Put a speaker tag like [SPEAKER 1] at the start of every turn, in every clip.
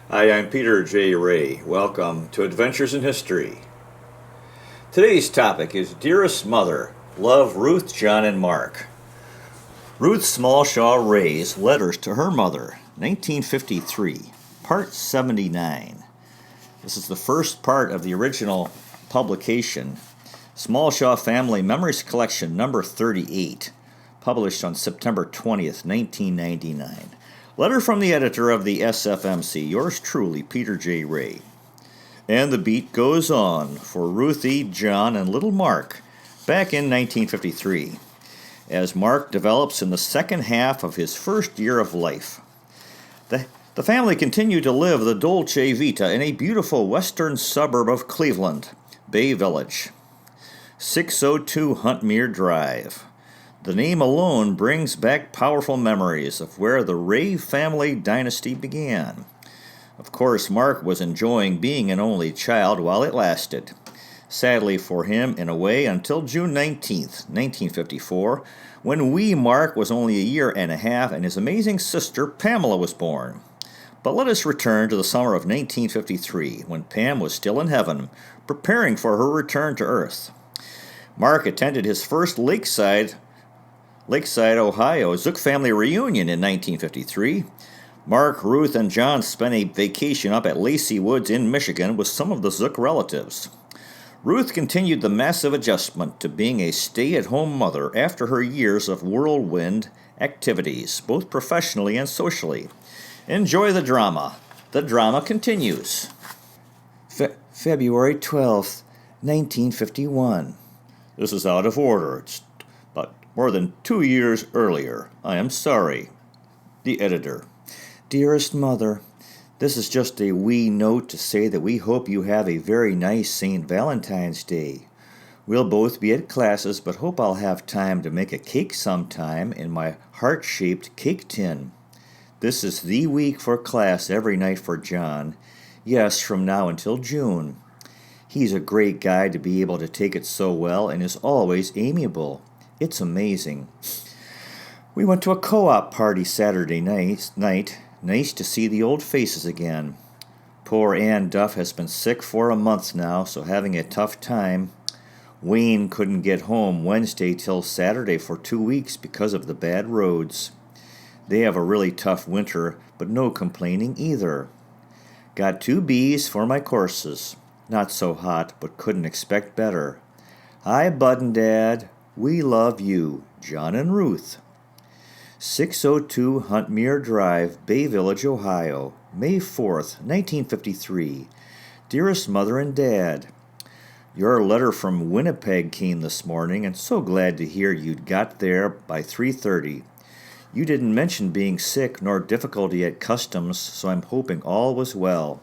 [SPEAKER 1] Hi, I'm Peter J. Ray. Welcome to Adventures in History. Today's topic is Dearest Mother, Love Ruth, John, and Mark. Ruth Smallshaw Ray's Letters to Her Mother, 1953, Part 79. This is the first part of the original publication, Smallshaw Family Memories Collection, number 38, published on September 20th, 1999. Letter from the editor of the SFMC, yours truly, Peter J. Ray. And the beat goes on for Ruthie, John, and little Mark back in 1953, as Mark develops in the second half of his first year of life. The family continued to live the Dolce Vita in a beautiful western suburb of Cleveland, Bay Village, 602 Huntmere Drive. The name alone brings back powerful memories of where the Ray family dynasty began. Of course, Mark was enjoying being an only child while it lasted. Sadly for him, in a way, until June 19th, 1954, when wee Mark was only a year and a half and his amazing sister Pamela was born. But let us return to the summer of 1953, when Pam was still in heaven, preparing for her return to Earth. Mark attended his first Lakeside, Ohio, Zook family reunion in 1953. Mark, Ruth, and John spent a vacation up at Lacey Woods in Michigan with some of the Zook relatives. Ruth continued the massive adjustment to being a stay-at-home mother after her years of whirlwind activities, both professionally and socially. Enjoy the drama. The drama continues. February 12th, 1951. This is out of order. It's about more than 2 years earlier. I am sorry. The editor. Dearest Mother, this is just a wee note to say that we hope you have a very nice St. Valentine's Day. We'll both be at classes, but hope I'll have time to make a cake sometime in my heart-shaped cake tin. This is the week for class every night for John. Yes, from now until June. He's a great guy to be able to take it so well and is always amiable. It's amazing. We went to a co-op party Saturday night. Nice to see the old faces again. Poor Ann Duff has been sick for a month now, so having a tough time. Wayne couldn't get home Wednesday till Saturday for 2 weeks because of the bad roads. They have a really tough winter, but no complaining either. Got 2 B's for my courses. Not so hot, but couldn't expect better. Hi, Bud and Dad. We love you, John and Ruth. 602 Huntmere Drive, Bay Village, Ohio, May 4th, 1953. Dearest Mother and Dad, your letter from Winnipeg came this morning, and so glad to hear you'd got there by 3:30. You didn't mention being sick nor difficulty at customs, so I'm hoping all was well.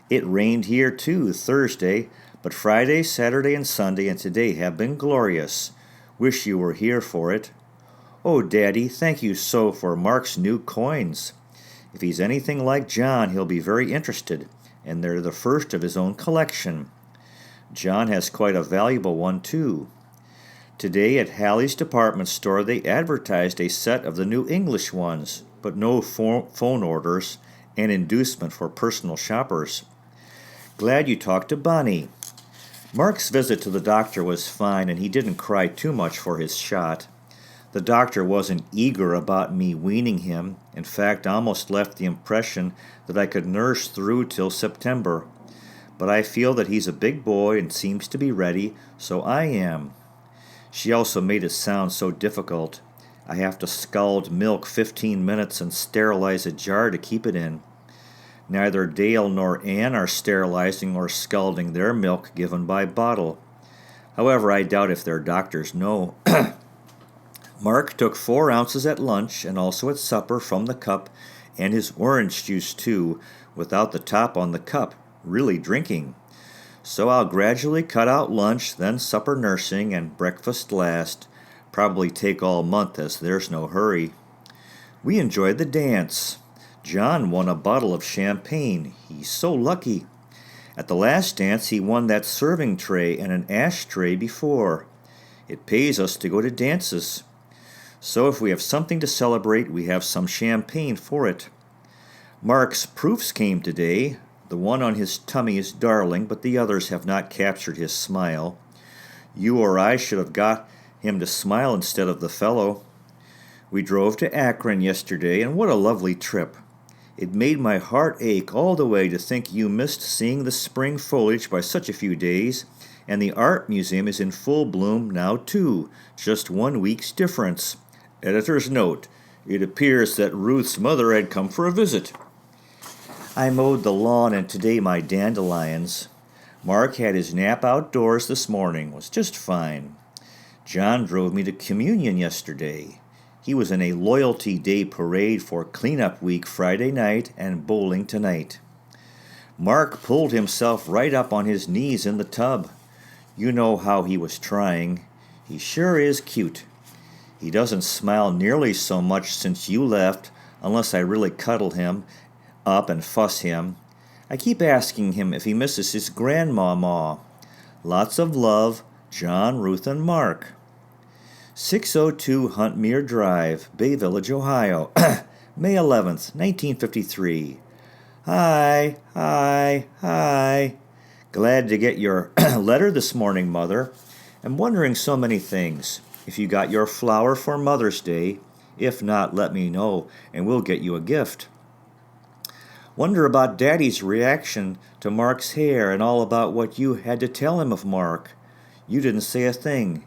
[SPEAKER 1] It rained here too Thursday, but Friday, Saturday, and Sunday and today have been glorious. Wish you were here for it. Oh, Daddy, thank you so for Mark's new coins. If he's anything like John, he'll be very interested, and they're the first of his own collection. John has quite a valuable one, too. Today at Hallie's department store, they advertised a set of the new English ones, but no phone orders, an inducement for personal shoppers. Glad you talked to Bonnie. Mark's visit to the doctor was fine, and he didn't cry too much for his shot. The doctor wasn't eager about me weaning him. In fact, almost left the impression that I could nurse through till September. But I feel that he's a big boy and seems to be ready, so I am. She also made it sound so difficult. I have to scald milk 15 minutes and sterilize a jar to keep it in. Neither Dale nor Ann are sterilizing or scalding their milk given by bottle. However, I doubt if their doctors know. Mark took 4 ounces at lunch and also at supper from the cup, and his orange juice too, without the top on the cup, really drinking. So I'll gradually cut out lunch, then supper nursing, and breakfast last. Probably take all month as there's no hurry. We enjoyed the dance. John won a bottle of champagne. He's so lucky. At the last dance he won that serving tray and an ashtray before. It pays us to go to dances. So if we have something to celebrate, we have some champagne for it. Mark's proofs came today. The one on his tummy is darling, but the others have not captured his smile. You or I should have got him to smile instead of the fellow. We drove to Akron yesterday, and what a lovely trip. It made my heart ache all the way to think you missed seeing the spring foliage by such a few days, and the art museum is in full bloom now too, just 1 week's difference. Editor's note: it appears that Ruth's mother had come for a visit. I mowed the lawn and today my dandelions. Mark had his nap outdoors this morning, was just fine. John drove me to communion yesterday. He was in a Loyalty Day parade for cleanup week Friday night and bowling tonight. Mark pulled himself right up on his knees in the tub. You know how he was trying. He sure is cute. He doesn't smile nearly so much since you left, unless I really cuddle him up and fuss him. I keep asking him if he misses his grandmama. Lots of love, John, Ruth, and Mark. 602 Huntmere Drive, Bay Village, Ohio, May 11th, 1953. Hi. Glad to get your letter this morning, Mother. I'm wondering so many things. If you got your flower for Mother's Day. If not, let me know, and we'll get you a gift. Wonder about Daddy's reaction to Mark's hair and all about what you had to tell him of Mark. You didn't say a thing.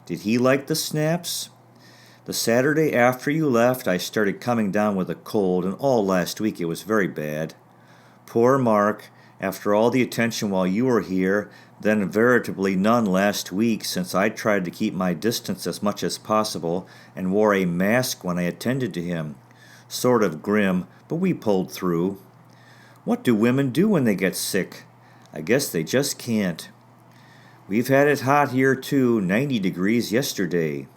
[SPEAKER 1] Did he like the snaps? The Saturday after you left, I started coming down with a cold, and all last week it was very bad. Poor Mark, after all the attention while you were here, then veritably none last week, since I tried to keep my distance as much as possible and wore a mask when I attended to him. Sort of grim, but we pulled through. What do women do when they get sick? I guess they just can't. We've had it hot here too, 90 degrees yesterday.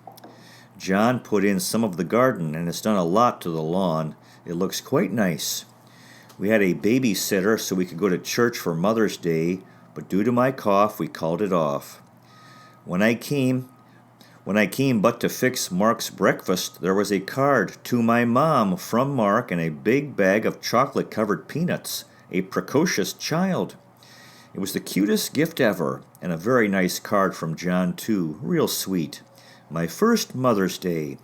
[SPEAKER 1] John put in some of the garden and has done a lot to the lawn. It looks quite nice. We had a babysitter so we could go to church for Mother's Day, but due to my cough, we called it off. When I came but to fix Mark's breakfast, there was a card to my mom from Mark and a big bag of chocolate-covered peanuts, a precocious child. It was the cutest gift ever, and a very nice card from John, too, real sweet. My first Mother's Day.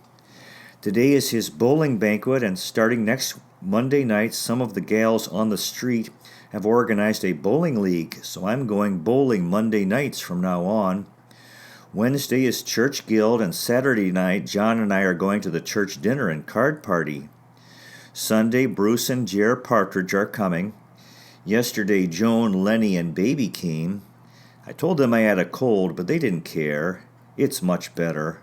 [SPEAKER 1] Today is his bowling banquet, and starting next Monday night, some of the gals on the street have organized a bowling league, so I'm going bowling Monday nights from now on. Wednesday is church guild, and Saturday night John and I are going to the church dinner and card party. Sunday, Bruce and Jer Partridge are coming. Yesterday, Joan, Lenny, and Baby came. I told them I had a cold, but they didn't care. It's much better.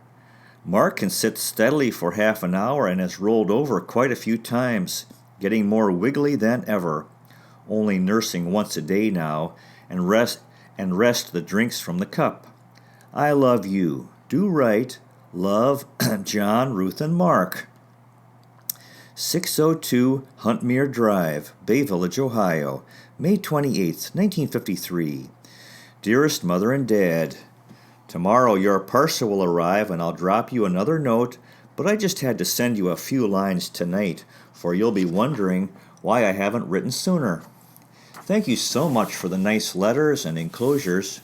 [SPEAKER 1] Mark can sit steadily for half an hour and has rolled over quite a few times, getting more wiggly than ever, only nursing once a day now, and rest the drinks from the cup. I love you. Do right. Love, John, Ruth, and Mark. 602 Huntmere Drive, Bay Village, Ohio, May 28th, 1953. Dearest Mother and Dad, tomorrow your parcel will arrive and I'll drop you another note, but I just had to send you a few lines tonight, for you'll be wondering why I haven't written sooner. Thank you so much for the nice letters and enclosures.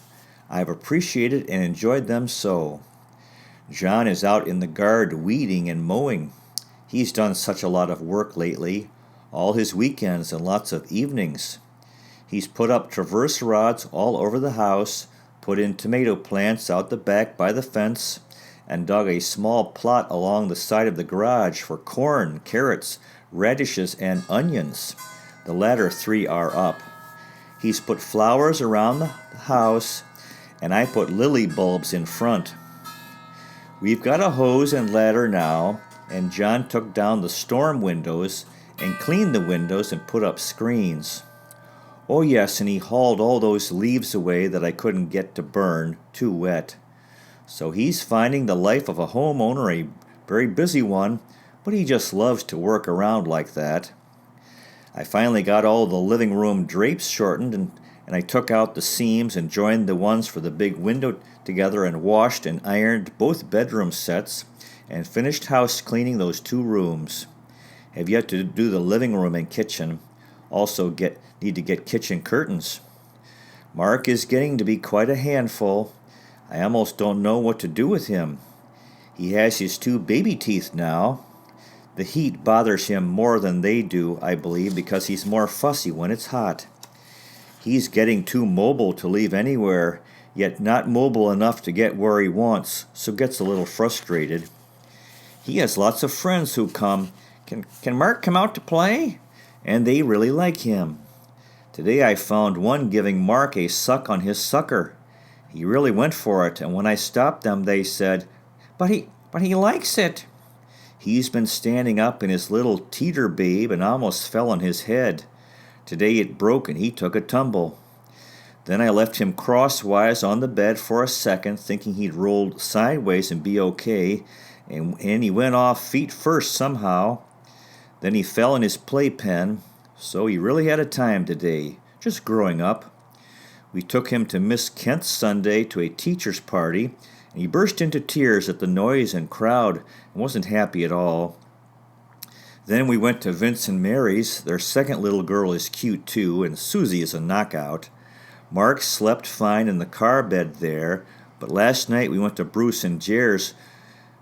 [SPEAKER 1] I've appreciated and enjoyed them so. John is out in the yard weeding and mowing. He's done such a lot of work lately, all his weekends and lots of evenings. He's put up traverse rods all over the house, put in tomato plants out the back by the fence, and dug a small plot along the side of the garage for corn, carrots, radishes, and onions. The latter three are up. He's put flowers around the house, and I put lily bulbs in front. We've got a hose and ladder now, and John took down the storm windows and cleaned the windows and put up screens. Oh yes, and he hauled all those leaves away that I couldn't get to burn, too wet. So he's finding the life of a homeowner a very busy one, but he just loves to work around like that. I finally got all the living room drapes shortened, and I took out the seams and joined the ones for the big window together and washed and ironed both bedroom sets and finished house cleaning those two rooms. Have yet to do the living room and kitchen. Also need to get kitchen curtains. Mark is getting to be quite a handful. I almost don't know what to do with him. He has his 2 baby teeth now. The heat bothers him more than they do, I believe, because he's more fussy when it's hot. He's getting too mobile to leave anywhere, yet not mobile enough to get where he wants, so gets a little frustrated. He has lots of friends who come. Can Mark come out to play? And they really like him. Today I found one giving Mark a suck on his sucker. He really went for it, and when I stopped them, they said, But he likes it. He's been standing up in his little teeter babe and almost fell on his head. Today it broke and he took a tumble. Then I left him crosswise on the bed for a second, thinking he'd rolled sideways and be okay, and he went off feet first somehow. Then he fell in his playpen, so he really had a time today, just growing up. We took him to Miss Kent's Sunday to a teacher's party, and he burst into tears at the noise and crowd and wasn't happy at all. Then we went to Vince and Mary's. Their second little girl is cute too, and Susie is a knockout. Mark slept fine in the car bed there, but last night we went to Bruce and Jer's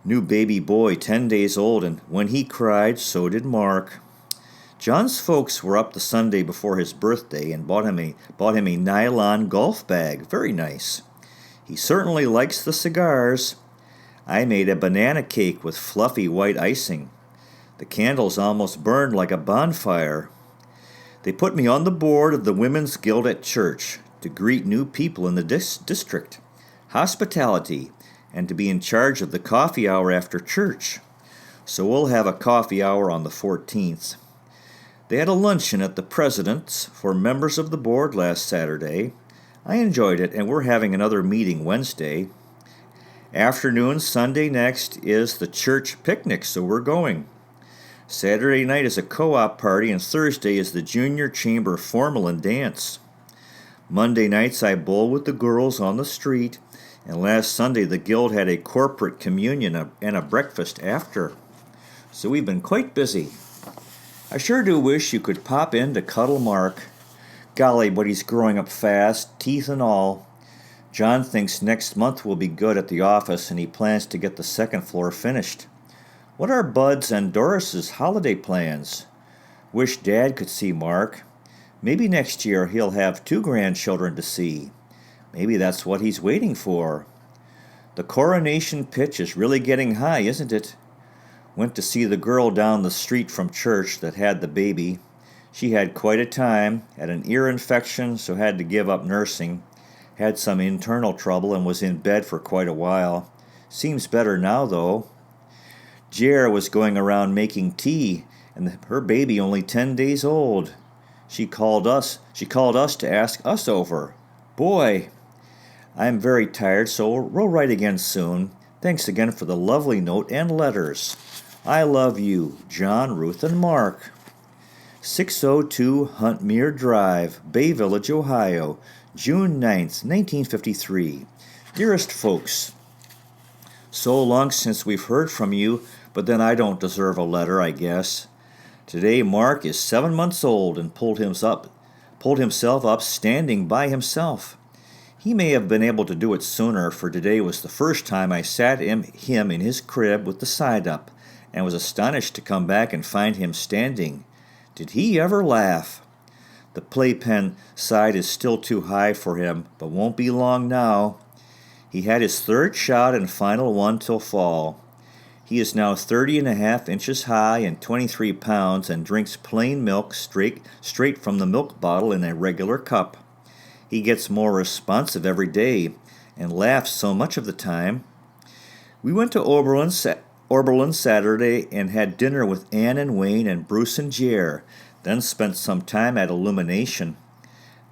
[SPEAKER 1] new baby boy, 10 days old, and when he cried, so did Mark. John's folks were up the Sunday before his birthday and bought him a nylon golf bag. Very nice. He certainly likes the cigars. I made a banana cake with fluffy white icing. The candles almost burned like a bonfire. They put me on the board of the Women's Guild at church to greet new people in the district, hospitality, and to be in charge of the coffee hour after church. So we'll have a coffee hour on the 14th. They had a luncheon at the President's for members of the board last Saturday. I enjoyed it, and we're having another meeting Wednesday. Afternoon, Sunday next, is the church picnic, so we're going. Saturday night is a co-op party, and Thursday is the Junior Chamber Formal and Dance. Monday nights I bowl with the girls on the street, and last Sunday the Guild had a corporate communion and a breakfast after. So we've been quite busy. I sure do wish you could pop in to cuddle Mark. Golly, but he's growing up fast, teeth and all. John thinks next month will be good at the office, and he plans to get the second floor finished. What are Bud's and Doris's holiday plans? Wish Dad could see Mark. Maybe next year he'll have 2 grandchildren to see. Maybe that's what he's waiting for. The coronation pitch is really getting high, isn't it? Went to see the girl down the street from church that had the baby. She had quite a time, had an ear infection, so had to give up nursing. Had some internal trouble and was in bed for quite a while. Seems better now, though. Jer was going around making tea, and her baby only 10 days old. She called us to ask us over. Boy, I'm very tired, so we'll write again soon. Thanks again for the lovely note and letters. I love you, John, Ruth, and Mark. 602 Huntmere Drive, Bay Village, Ohio, June 9th, 1953. Dearest folks, so long since we've heard from you, but then I don't deserve a letter, I guess. Today Mark is 7 months old and pulled himself up standing by himself. He may have been able to do it sooner, for today was the first time I sat him in his crib with the side up, and was astonished to come back and find him standing. Did he ever laugh? The playpen side is still too high for him, but won't be long now. He had his 3rd shot and final one till fall. He is now 30.5 inches high and 23 pounds and drinks plain milk straight from the milk bottle in a regular cup. He gets more responsive every day and laughs so much of the time. We went to Oberlin Saturday and had dinner with Ann and Wayne and Bruce and Jer, then spent some time at Illumination.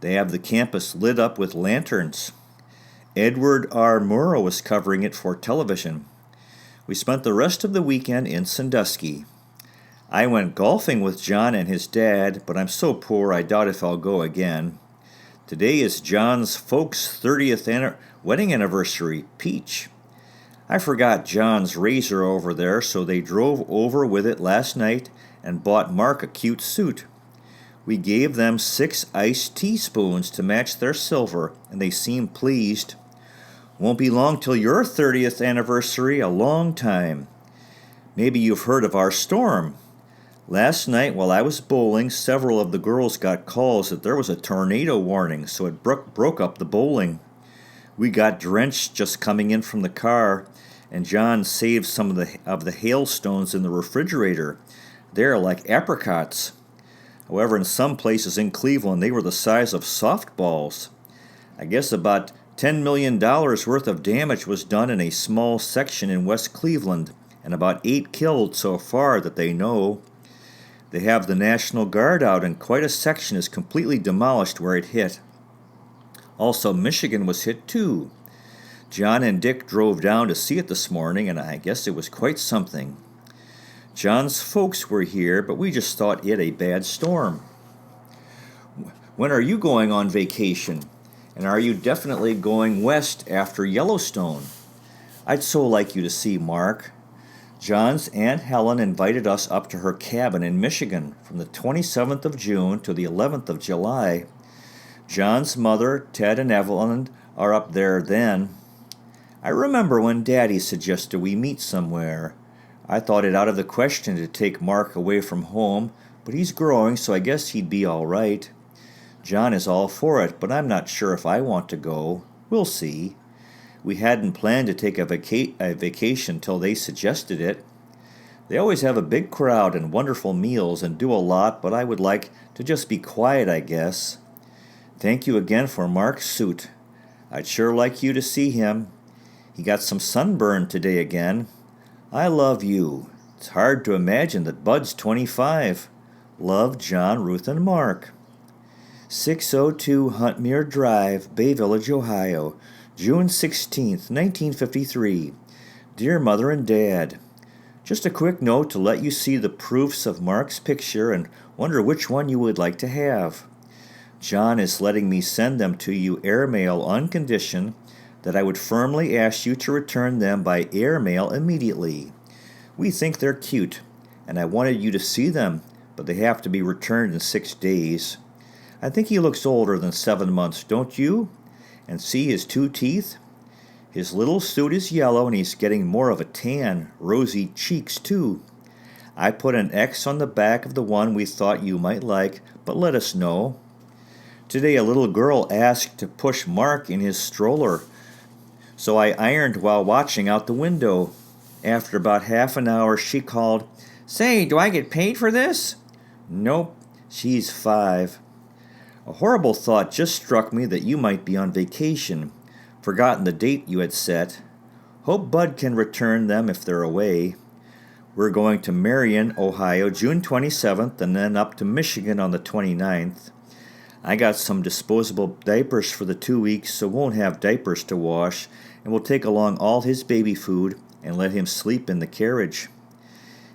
[SPEAKER 1] They have the campus lit up with lanterns. Edward R. Murrow was covering it for television. We spent the rest of the weekend in Sandusky. I went golfing with John and his dad, but I'm so poor I doubt if I'll go again. Today is John's folks' 30th wedding anniversary, Peach. I forgot John's razor over there, so they drove over with it last night and bought Mark a cute suit. We gave them 6 iced teaspoons to match their silver, and they seemed pleased. Won't be long till your 30th anniversary, a long time. Maybe you've heard of our storm. Last night while I was bowling, several of the girls got calls that there was a tornado warning, so it broke up the bowling. We got drenched just coming in from the car, and John saved some of the hailstones in the refrigerator. They're like apricots. However, in some places in Cleveland, they were the size of softballs. I guess about $10 million worth of damage was done in a small section in West Cleveland, and about 8 killed so far that they know. They have the National Guard out, and quite a section is completely demolished where it hit. Also, Michigan was hit too. John and Dick drove down to see it this morning, and I guess it was quite something. John's folks were here, but we just thought it a bad storm. When are you going on vacation? And are you definitely going west after Yellowstone? I'd so like you to see Mark. John's Aunt Helen invited us up to her cabin in Michigan from the 27th of June to the 11th of July. John's mother, Ted, and Evelyn are up there then. I remember when Daddy suggested we meet somewhere. I thought it out of the question to take Mark away from home, but he's growing, so I guess he'd be all right. John is all for it, but I'm not sure if I want to go. We'll see. We hadn't planned to take a vacation till they suggested it. They always have a big crowd and wonderful meals and do a lot, but I would like to just be quiet, I guess. Thank you again for Mark's suit. I'd sure like you to see him. He got some sunburn today again. I love you. It's hard to imagine that Bud's 25. Love, John, Ruth, and Mark. 602 Huntmere Drive, Bay Village, Ohio, June 16th, 1953. Dear Mother and Dad, just a quick note to let you see the proofs of Mark's picture and wonder which one you would like to have. John is letting me send them to you airmail on condition that I would firmly ask you to return them by airmail immediately. We think they're cute, and I wanted you to see them, but they have to be returned in 6 days. I think he looks older than 7 months, don't you? And see his 2 teeth? His little suit is yellow, and he's getting more of a tan, rosy cheeks, too. I put an X on the back of the one we thought you might like, but let us know. Today a little girl asked to push Mark in his stroller, so I ironed while watching out the window. After about half an hour, she called, "Say, do I get paid for this?" Nope, she's 5. A horrible thought just struck me that you might be on vacation. Forgotten the date you had set. Hope Bud can return them if they're away. We're going to Marion, Ohio, June 27th, and then up to Michigan on the 29th. I got some disposable diapers for the 2 weeks, so won't have diapers to wash, and we'll take along all his baby food and let him sleep in the carriage.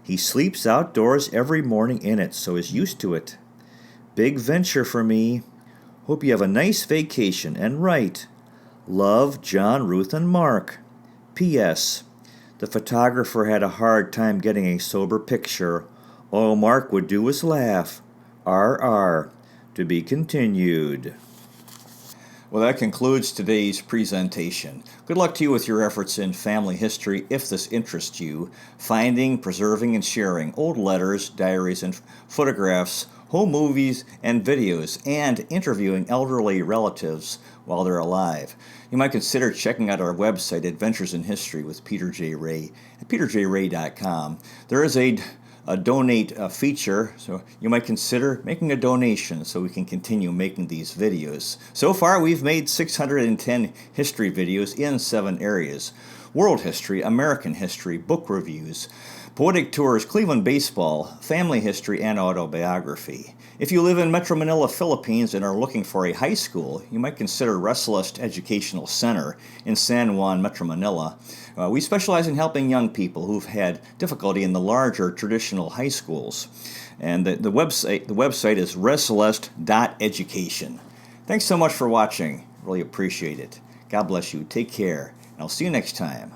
[SPEAKER 1] He sleeps outdoors every morning in it, so is used to it. Big venture for me. Hope you have a nice vacation, and write. Love, John, Ruth, and Mark. P.S. The photographer had a hard time getting a sober picture. All Mark would do was laugh. R.R. To be continued. Well, that concludes today's presentation. Good luck to you with your efforts in family history if this interests you. Finding, preserving, and sharing old letters, diaries, and photographs, home movies and videos, and interviewing elderly relatives while they're alive. You might consider checking out our website, Adventures in History with Peter J. Ray, at peterjray.com. There is a donate feature, so you might consider making a donation so we can continue making these videos. So far, we've made 610 history videos in 7 areas: world history, American history, book reviews, poetic tours, Cleveland baseball, family history, and autobiography. If you live in Metro Manila, Philippines, and are looking for a high school, you might consider Receleste Educational Center in San Juan, Metro Manila. We specialize in helping young people who've had difficulty in the larger traditional high schools. And the website is receleste.education. Thanks so much for watching. Really appreciate it. God bless you. Take care. And I'll see you next time.